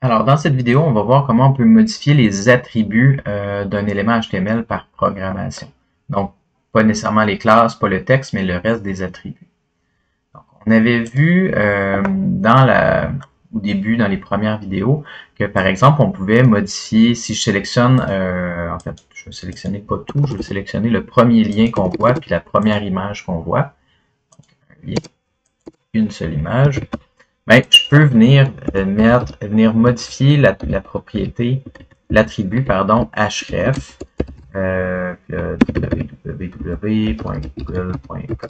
Alors, dans cette vidéo, on va voir comment on peut modifier les attributs d'un élément HTML par programmation. Donc, pas nécessairement les classes, pas le texte, mais le reste des attributs. Donc, on avait vu au début, dans les premières vidéos, que par exemple, on pouvait modifier, si je sélectionne, en fait, je vais sélectionner pas tout, je vais sélectionner le premier lien qu'on voit, puis la première image qu'on voit. Donc, un lien, une seule image. Ben, je peux venir modifier la propriété, l'attribut, pardon, href, www.google.com.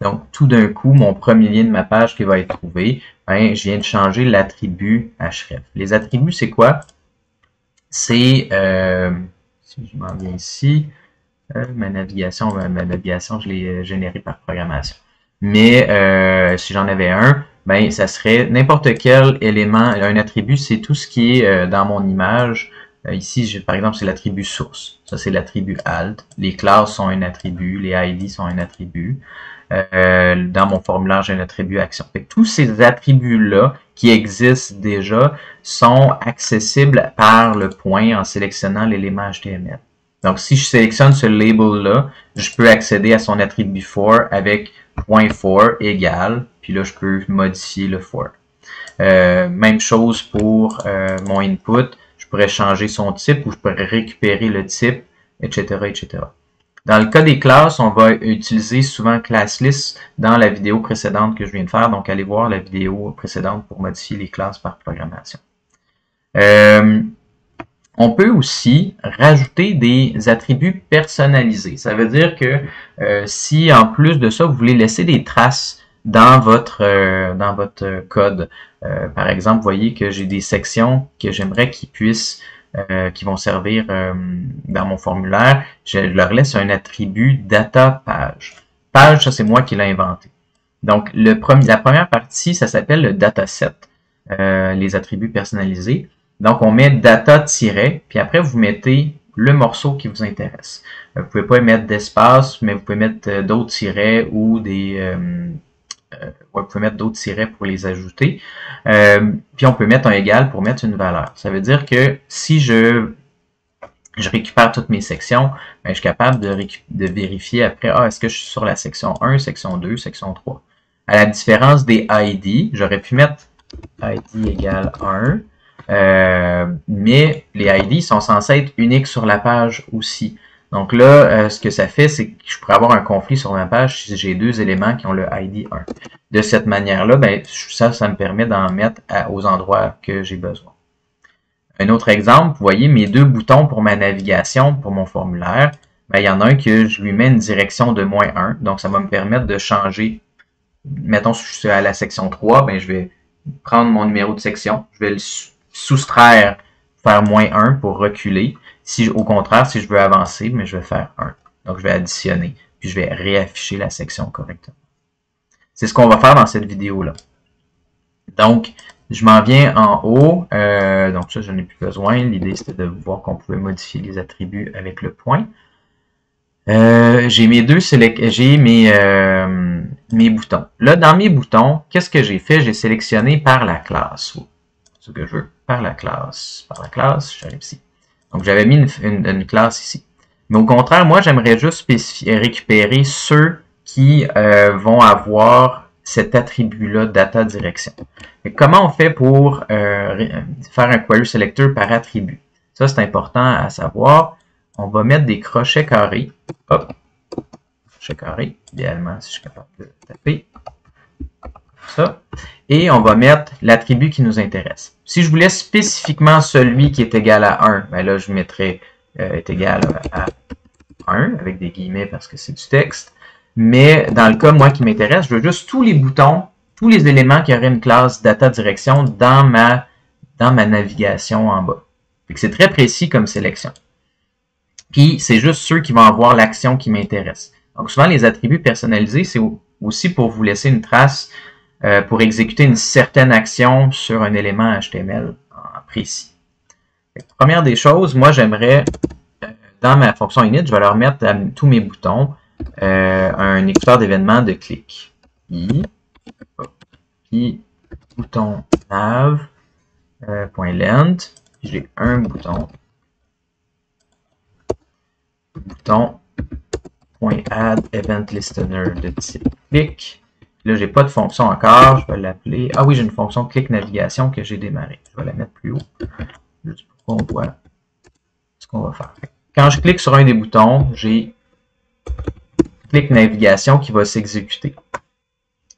Donc, tout d'un coup, mon premier lien de ma page qui va être trouvé, ben, je viens de changer l'attribut href. Les attributs, c'est quoi? C'est, si je m'en viens ici, ma navigation, je l'ai générée par programmation. Mais si j'en avais un, ben ça serait n'importe quel élément. Un attribut, c'est tout ce qui est dans mon image. Ici, par exemple, c'est l'attribut source. Ça, c'est l'attribut alt. Les classes sont un attribut. Les ID sont un attribut. Dans mon formulaire, j'ai un attribut action. Fait que tous ces attributs-là qui existent déjà sont accessibles par le point en sélectionnant l'élément HTML. Donc, si je sélectionne ce label-là, je peux accéder à son attribut for avec .for égale, puis là, je peux modifier le for. Même chose pour mon input. Je pourrais changer son type ou je pourrais récupérer le type, etc., etc. Dans le cas des classes, on va utiliser souvent ClassList dans la vidéo précédente que je viens de faire. Donc, allez voir la vidéo précédente pour modifier les classes par programmation. On peut aussi rajouter des attributs personnalisés. Ça veut dire que si en plus de ça, vous voulez laisser des traces dans votre code, par exemple, vous voyez que j'ai des sections que j'aimerais qu'ils puissent, qui vont servir dans mon formulaire, je leur laisse un attribut data page. Page, ça c'est moi qui l'ai inventé. Donc, la première partie, ça s'appelle le dataset, les attributs personnalisés. Donc, on met data tiret, puis après, vous mettez le morceau qui vous intéresse. Vous ne pouvez pas mettre d'espace, mais vous pouvez mettre d'autres tirets ou des... vous pouvez mettre d'autres tirets pour les ajouter. Puis on peut mettre un égal pour mettre une valeur. Ça veut dire que si je récupère toutes mes sections, ben, je suis capable de vérifier après, est-ce que je suis sur la section 1, section 2, section 3. À la différence des ID, j'aurais pu mettre ID égale 1, mais les ID sont censés être uniques sur la page aussi. Donc là, ce que ça fait, c'est que je pourrais avoir un conflit sur ma page si j'ai deux éléments qui ont le ID 1. De cette manière-là, ben, ça me permet d'en mettre aux endroits que j'ai besoin. Un autre exemple, vous voyez mes deux boutons pour ma navigation, pour mon formulaire. Ben, il y en a un que je lui mets une direction de -1. Donc, ça va me permettre de changer. Mettons, si je suis à la section 3, ben, je vais prendre mon numéro de section. Je vais le soustraire, faire -1 pour reculer. Si, au contraire, si je veux avancer, mais je vais faire 1. Donc, je vais additionner, puis je vais réafficher la section correctement. C'est ce qu'on va faire dans cette vidéo-là. Donc, je m'en viens en haut. Donc, ça, je n'ai plus besoin. L'idée, c'était de voir qu'on pouvait modifier les attributs avec le point. J'ai mes mes boutons. Là, dans mes boutons, qu'est-ce que j'ai fait? J'ai sélectionné par la classe. Ce que je veux. Par la classe, j'arrive ici. Donc, j'avais mis une classe ici. Mais au contraire, moi, j'aimerais juste récupérer ceux qui vont avoir cet attribut-là, data direction. Et comment on fait pour faire un query selector par attribut? Ça, c'est important à savoir. On va mettre des crochets carrés. Hop. Crochet carré, idéalement, si je suis capable de taper. Ça. Et on va mettre l'attribut qui nous intéresse. Si je voulais spécifiquement celui qui est égal à 1, ben là, je mettrais est égal à 1, avec des guillemets parce que c'est du texte. Mais dans le cas, moi, qui m'intéresse, je veux juste tous les boutons, tous les éléments qui auraient une classe data direction dans ma navigation en bas. C'est très précis comme sélection. Puis, c'est juste ceux qui vont avoir l'action qui m'intéresse. Donc, souvent, les attributs personnalisés, c'est aussi pour vous laisser une trace pour exécuter une certaine action sur un élément HTML précis. Première des choses, moi, j'aimerais, dans ma fonction init, je vais leur mettre à tous mes boutons un écouteur d'événements de clic. puis bouton nav, .length, j'ai un bouton .add event listener de type click. Là, j'ai pas de fonction encore, je vais l'appeler. Ah oui, j'ai une fonction click navigation que j'ai démarrée. Je vais la mettre plus haut, juste pour qu'on voit ce qu'on va faire. Quand je clique sur un des boutons, j'ai click navigation qui va s'exécuter.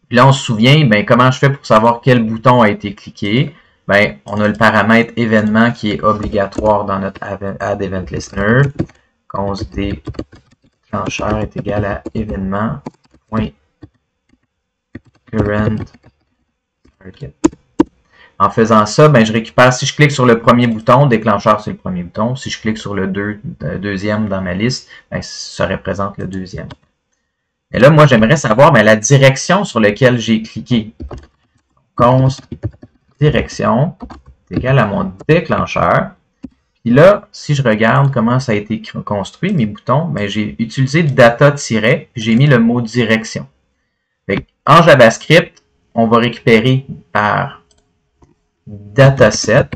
Puis là, on se souvient, ben, comment je fais pour savoir quel bouton a été cliqué? Ben, on a le paramètre événement qui est obligatoire dans notre add event listener. Const déclencheur est égal à événement.current target. En faisant ça, ben, je récupère, si je clique sur le premier bouton, déclencheur c'est le premier bouton. Si je clique sur le deuxième dans ma liste, ben, ça représente le deuxième. Et là, moi, j'aimerais savoir ben, la direction sur laquelle j'ai cliqué. Const direction est égal à mon déclencheur. Puis là, si je regarde comment ça a été construit, mes boutons, ben, j'ai utilisé data-, puis j'ai mis le mot direction. En JavaScript, on va récupérer par dataset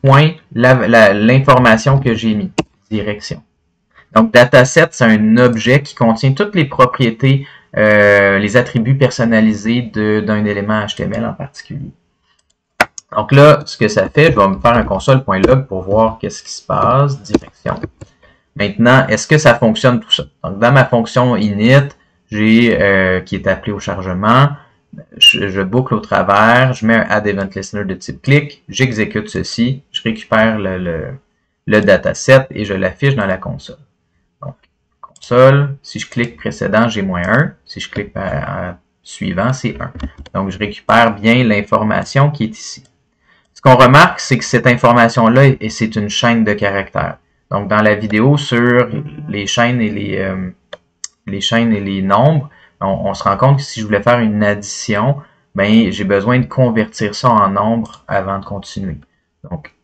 point l'information que j'ai mis, direction. Donc, dataset, c'est un objet qui contient toutes les propriétés, les attributs personnalisés d'un élément HTML en particulier. Donc là, ce que ça fait, je vais me faire un console.log pour voir qu'est-ce qui se passe, direction. Maintenant, est-ce que ça fonctionne tout ça? Donc, dans ma fonction init, j'ai qui est appelée au chargement, je boucle au travers, je mets un add event listener de type click, j'exécute ceci, je récupère le dataset et je l'affiche dans la console. Donc, console, si je clique précédent, j'ai -1. Si je clique suivant, c'est 1. Donc, je récupère bien l'information qui est ici. Ce qu'on remarque, c'est que cette information-là, c'est une chaîne de caractères. Donc, dans la vidéo sur les chaînes et les nombres, on se rend compte que si je voulais faire une addition, ben, j'ai besoin de convertir ça en nombre avant de continuer. Donc,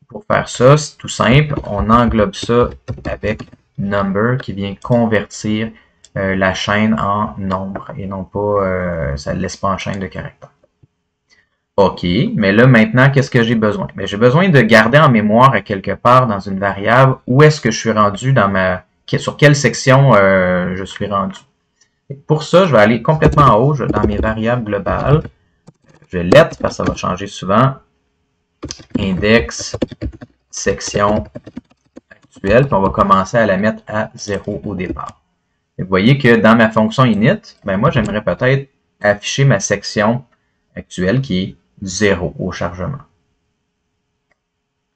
pour faire ça, c'est tout simple. On englobe ça avec number qui vient convertir la chaîne en nombre et non pas, ça ne le laisse pas en chaîne de caractères. OK, mais là maintenant, qu'est-ce que j'ai besoin? Ben, j'ai besoin de garder en mémoire à quelque part dans une variable où est-ce que je suis rendu sur quelle section je suis rendu. Et pour ça, je vais aller complètement en haut dans mes variables globales. Je vais let parce que ça va changer souvent. Index, section actuelle, puis on va commencer à la mettre à 0 au départ. Et vous voyez que dans ma fonction init, ben moi j'aimerais peut-être afficher ma section actuelle qui est 0 au chargement.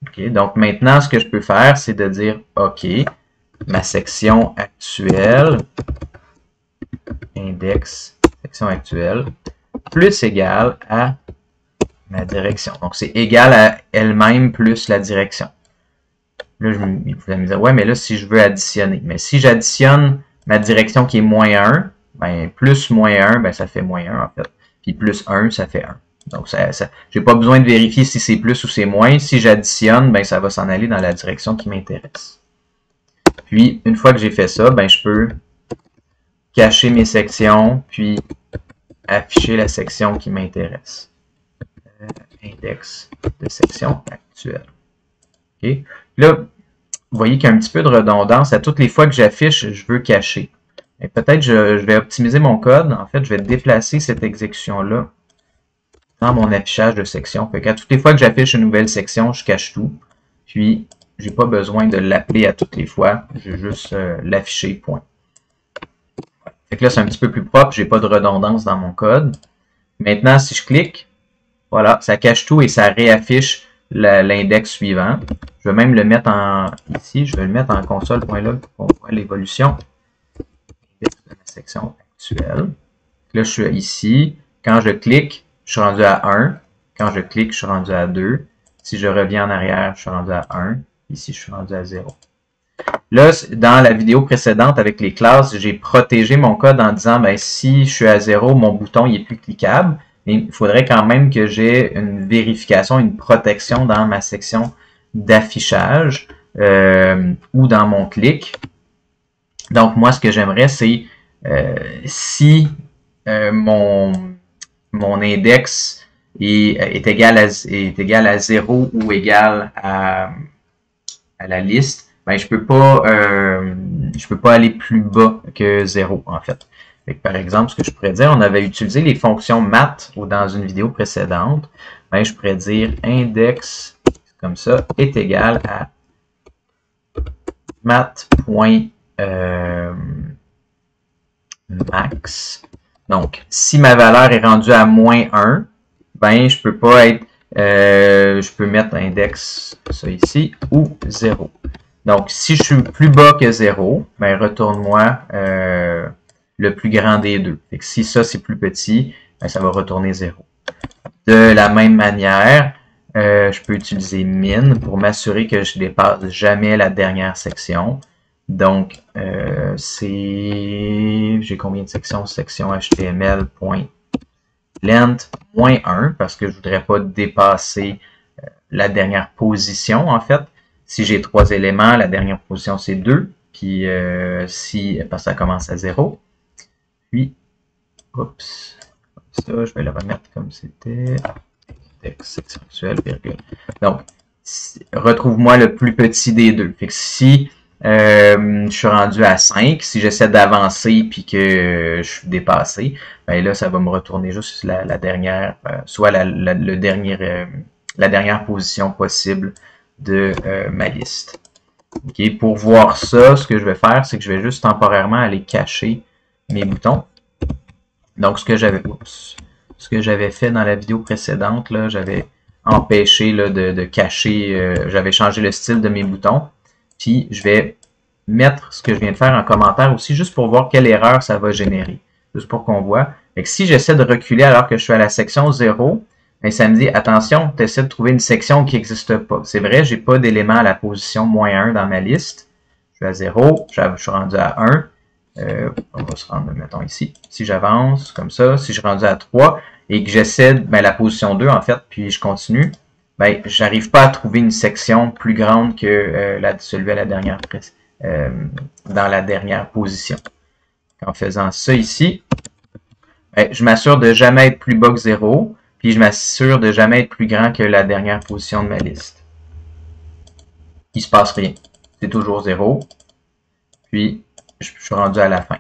OK, donc maintenant ce que je peux faire, c'est de dire OK, ma section actuelle, index, section actuelle, plus égal à ma direction. Donc, c'est égal à elle-même plus la direction. Là, vous allez me dire, ouais, mais là, si je veux additionner. Mais si j'additionne ma direction qui est -1, ben, plus -1, ben, ça fait -1, en fait. Puis plus 1, ça fait 1. Donc, j'ai pas besoin de vérifier si c'est plus ou c'est moins. Si j'additionne, ben, ça va s'en aller dans la direction qui m'intéresse. Puis, une fois que j'ai fait ça, ben, je peux cacher mes sections, puis afficher la section qui m'intéresse. Index de section actuelle. Okay. Là, vous voyez qu'il y a un petit peu de redondance. À toutes les fois que j'affiche, je veux cacher. Peut-être je vais optimiser mon code. En fait, je vais déplacer cette exécution-là dans mon affichage de section. Fait qu'à toutes les fois que j'affiche une nouvelle section, je cache tout. Puis, j'ai pas besoin de l'appeler à toutes les fois. Je vais juste l'afficher, point. Fait que là, c'est un petit peu plus propre. J'ai pas de redondance dans mon code. Maintenant, si je clique, voilà, ça cache tout et ça réaffiche l'index suivant. Je vais même le mettre ici, je vais le mettre en console.log pour qu'on voit l'évolution de la section actuelle. Là, je suis ici. Quand je clique, je suis rendu à 1. Quand je clique, je suis rendu à 2. Si je reviens en arrière, je suis rendu à 1. Ici, je suis rendu à 0. Là, dans la vidéo précédente avec les classes, j'ai protégé mon code en disant, ben, si je suis à 0, mon bouton n'est plus cliquable. Mais il faudrait quand même que j'ai une vérification, une protection dans ma section d'affichage ou dans mon clic. Donc, moi, ce que j'aimerais, c'est si mon index est égal à 0 ou égal à la liste, ben je peux pas aller plus bas que 0 en fait. Fait que, par exemple, ce que je pourrais dire, on avait utilisé les fonctions math dans une vidéo précédente. Ben, je pourrais dire index comme ça est égal à math.max. Donc, si ma valeur est rendue à moins 1, ben je peux pas être je peux mettre index ça ici ou 0. Donc, si je suis plus bas que 0, ben retourne-moi le plus grand des deux. Fait que si ça c'est plus petit, ben, ça va retourner 0. De la même manière, je peux utiliser min pour m'assurer que je dépasse jamais la dernière section. Donc, j'ai combien de sections? Section HTML.length moins 1 parce que je voudrais pas dépasser la dernière position en fait. Si j'ai 3 éléments, la dernière position c'est 2. Puis parce que ça commence à 0. Puis, oups, ça, je vais le remettre comme c'était. Section actuelle, virgule. Donc, retrouve-moi le plus petit des deux. Fait que si je suis rendu à 5, si j'essaie d'avancer puis que je suis dépassé, ben là, ça va me retourner juste la dernière, soit la dernière position possible de ma liste. Okay. Pour voir ça, ce que je vais faire, c'est que je vais juste temporairement aller cacher mes boutons. Donc, ce que j'avais fait dans la vidéo précédente, là, j'avais empêché là, de cacher, j'avais changé le style de mes boutons. Puis, je vais mettre ce que je viens de faire en commentaire aussi, juste pour voir quelle erreur ça va générer. Juste pour qu'on voit. Fait que si j'essaie de reculer alors que je suis à la section 0, ben, ça me dit, attention, tu essaies de trouver une section qui n'existe pas. C'est vrai, j'ai pas d'élément à la position moins 1 dans ma liste. Je suis à 0, je suis rendu à 1. On va se rendre, mettons ici. Si j'avance comme ça, si je suis rendu à 3 et que j'essaie la position 2 en fait, puis je continue, ben, j'arrive pas à trouver une section plus grande que celui à la dernière dans la dernière position. En faisant ça ici, ben, je m'assure de jamais être plus bas que 0, puis je m'assure de jamais être plus grand que la dernière position de ma liste. Il se passe rien. C'est toujours 0. Puis, je suis rendu à la fin.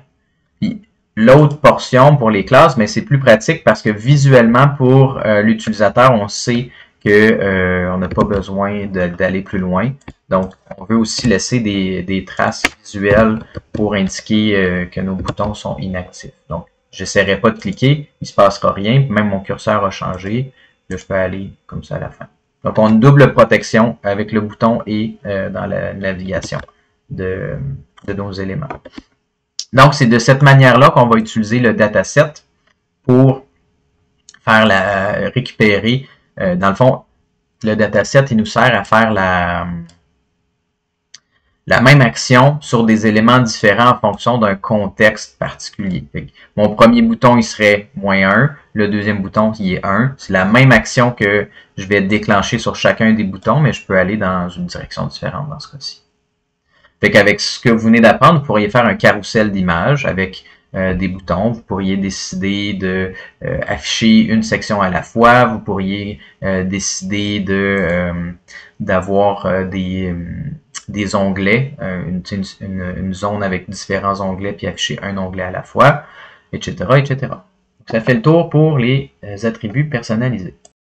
Puis, l'autre portion pour les classes, mais c'est plus pratique parce que visuellement, pour l'utilisateur, on sait qu'on n'a pas besoin d'aller plus loin. Donc, on veut aussi laisser des traces visuelles pour indiquer que nos boutons sont inactifs. Donc, j'essaierai pas de cliquer, il se passera rien, même mon curseur a changé. Là, je peux aller comme ça à la fin. Donc, on a une double protection avec le bouton et dans la navigation de nos éléments. Donc, c'est de cette manière-là qu'on va utiliser le dataset pour faire récupérer. Dans le fond, le dataset, il nous sert à faire la même action sur des éléments différents en fonction d'un contexte particulier. Mon premier bouton, il serait moins 1. Le deuxième bouton, il est 1. C'est la même action que je vais déclencher sur chacun des boutons, mais je peux aller dans une direction différente dans ce cas-ci. Fait qu'avec ce que vous venez d'apprendre, vous pourriez faire un carrousel d'images avec des boutons. Vous pourriez décider de afficher une section à la fois. Vous pourriez décider d'avoir des onglets, une zone avec différents onglets, puis afficher un onglet à la fois, etc., etc. Donc, ça fait le tour pour les attributs personnalisés.